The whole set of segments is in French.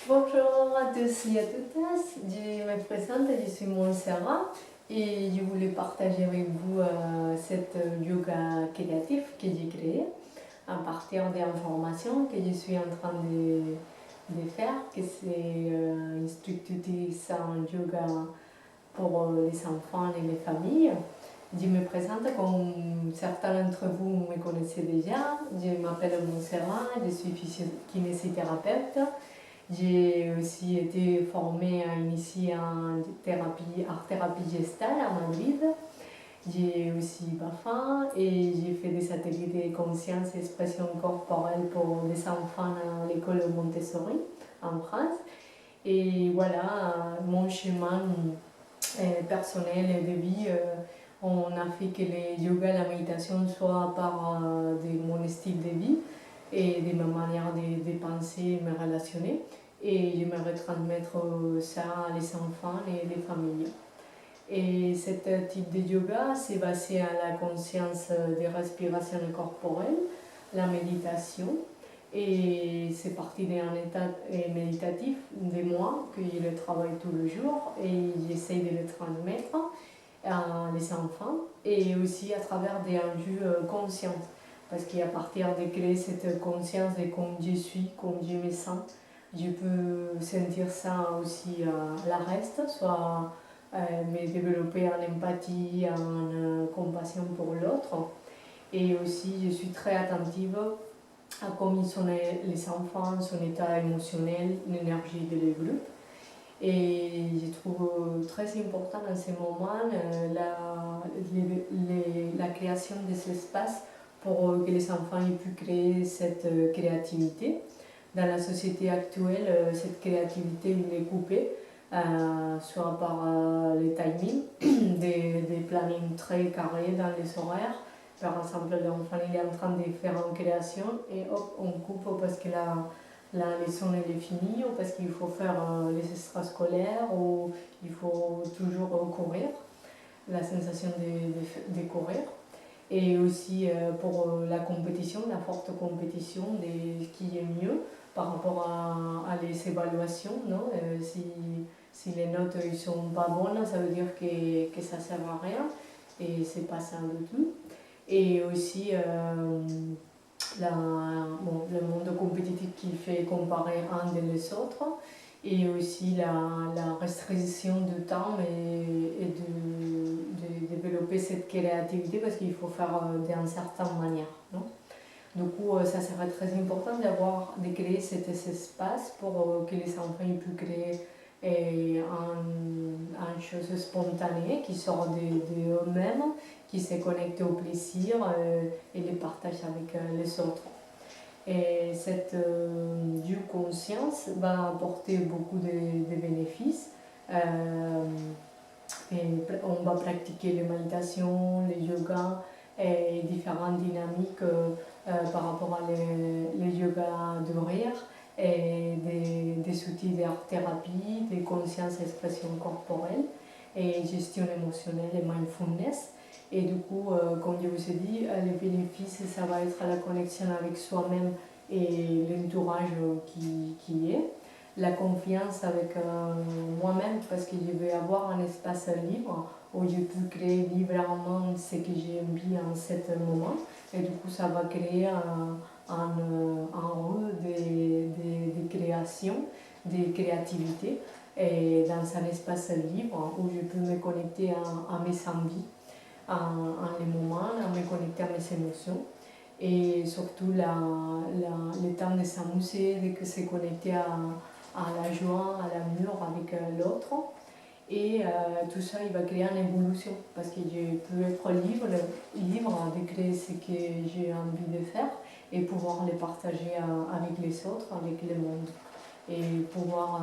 Bonjour à tous et à toutes, je me présente, je suis Montserrat et je voulais partager avec vous cette yoga créatif que j'ai créé à partir des informations que je suis en train de faire, que c'est une structure en yoga pour les enfants et les familles. Je me présente comme certains d'entre vous me connaissez déjà, je m'appelle Montserrat, je suis kinésithérapeute. J'ai aussi été formée ici en art-thérapie gestale à Madrid. J'ai aussi BAFA et j'ai fait des ateliers de conscience et expression corporelle pour des enfants à l'école Montessori en France. Et voilà, mon chemin personnel et de vie, on a fait que le yoga et la méditation soient part de mon style de vie et de ma manière de penser et me relationner. Et j'aimerais transmettre ça à les enfants et les familles. Et ce type de yoga, c'est basé à la conscience des respirations corporelles, la méditation. Et c'est parti d'un état méditatif de moi que je le travaille tous les jours et j'essaie de le transmettre à les enfants et aussi à travers des enjeux conscients. Parce qu'à partir de créer cette conscience de comme je suis, comme je me sens, je peux sentir ça aussi à la reste, soit me développer en empathie, en compassion pour l'autre. Et aussi, je suis très attentive à comment sont les enfants, son état émotionnel, l'énergie de le groupe. Et je trouve très important en ce moment la création de ces espaces pour que les enfants aient pu créer cette créativité. Dans la société actuelle, cette créativité est coupée, soit par les timings, des plannings très carrés dans les horaires. Par exemple, l'enfant est en train de faire une création et hop, on coupe parce que la leçon elle est finie ou parce qu'il faut faire les extrascolaires ou il faut toujours courir, la sensation de courir. Et aussi pour la compétition, la forte compétition de ce qui est mieux par rapport à les évaluations. Non si les notes ne sont pas bonnes, ça veut dire que ça ne sert à rien et c'est pas ça du tout. Et aussi le monde compétitif qui fait comparer un et les autres et aussi la restriction du temps et de développer cette créativité parce qu'il faut faire d'une certaine manière. Non du coup, ça serait très important de créer cet espace pour que les enfants puissent créer une chose spontanée qui sort d'eux-mêmes, qui se connecte au plaisir et les partage avec les autres. Et cette due conscience va apporter beaucoup de bénéfices. Et on va pratiquer les méditations, les yogas et différentes dynamiques par rapport à les yogas de rire et des outils d'art-thérapie, de conscience et expression corporelle et gestion émotionnelle et mindfulness. Et du coup, comme je vous ai dit, les bénéfices, ça va être la connexion avec soi-même et l'entourage qui est. La confiance avec moi-même parce que je vais avoir un espace libre où je peux créer librement ce que j'ai envie en ce moment. Et du coup, ça va créer un rôle de création, de créativité et dans un espace libre où je peux me connecter à mes envies en les moments, à me connecter à mes émotions et surtout le temps de s'amuser, de se connecter à la joie, à l'amour avec l'autre. Et tout ça, il va créer une évolution parce que je peux être libre de créer ce que j'ai envie de faire et pouvoir les partager avec les autres, avec le monde. Et pouvoir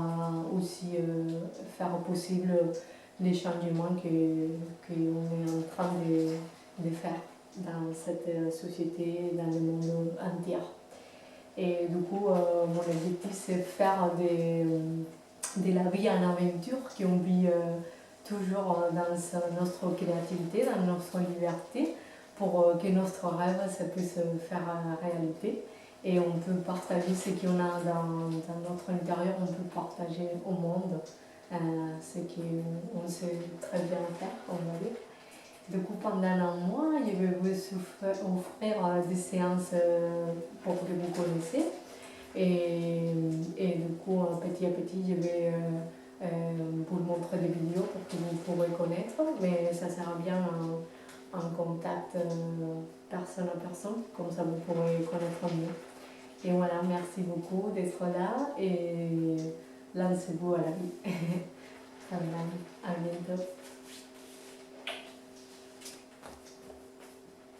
aussi faire possible les changements qu'on est en train de faire dans cette société, dans le monde entier. Et du coup, mon objectif, c'est faire de la vie en aventure, qu'on vit toujours dans notre créativité, dans notre liberté, pour que notre rêve ça puisse faire réalité et on peut partager ce qu'on a dans notre intérieur, on peut partager au monde ce qu'on sait très bien faire, on va dire. Du coup, pendant un mois, je vais vous offrir des séances pour que vous connaissiez. Et du coup, petit à petit, je vais vous montrer des vidéos pour que vous pourrez connaître, mais ça sera bien en contact personne à personne, comme ça vous pourrez connaître mieux. Et voilà, merci beaucoup d'être là et lancez-vous à la vie. À bientôt.